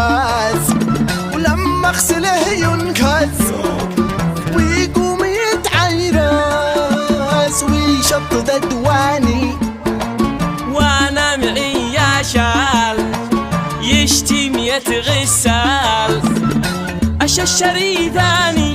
جواز، ولما اغسله ينكز ويقوم يتعيرس ويشطد الدواني، وانا معي يا شال يشتم يتغسل اششري ثاني